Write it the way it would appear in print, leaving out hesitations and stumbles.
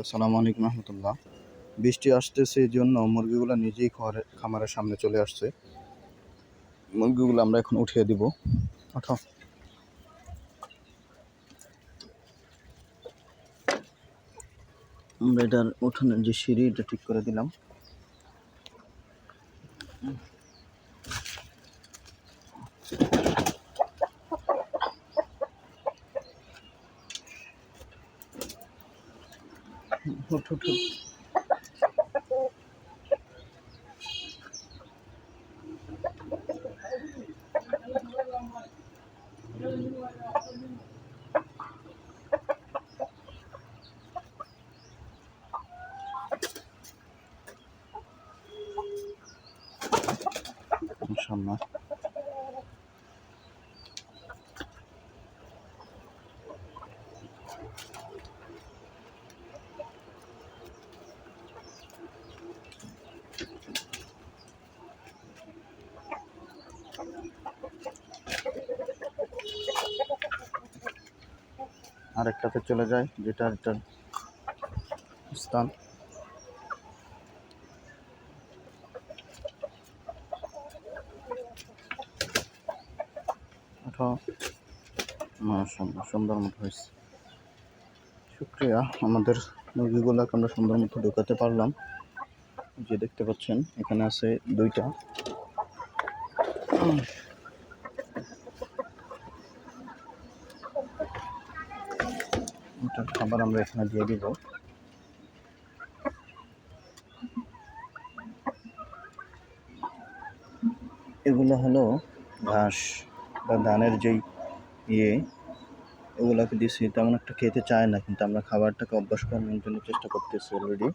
আসসালামু আলাইকুম রহমতুল্লাহ। বৃষ্টি আসতেছে এই জন্য মুরগিগুলো নিজেই খামারের সামনে চলে আসছে। মুরগিগুলো আমরা এখন উঠিয়ে দিব। ওঠো। আমরা এটার উঠানের যে সিঁড়ি এটা ঠিক করে দিলাম। উঠ উঠ। ইনশাআল্লাহ। আরেকটাতে চলে যায় যেটা এটার স্থান। ওঠো। মাশাআল্লাহ, সুন্দর মতো হয়েছে। শুকরিয়া, আমাদের মুরগিগুলোকে আমরা সুন্দর মতো ঢুকাতে পারলাম। যে দেখতে পাচ্ছেন এখানে আছে দুইটা। এটার খাবার আমরা এখানে দিয়ে দিব। এগুলো হলো ঘাস বা ধানের যেই ইয়ে, এগুলোকে দিচ্ছি। তেমন একটা খেতে চায় না, কিন্তু আমরা খাবারটাকে অভ্যাস করানোর জন্য চেষ্টা করতেছি অলরেডি।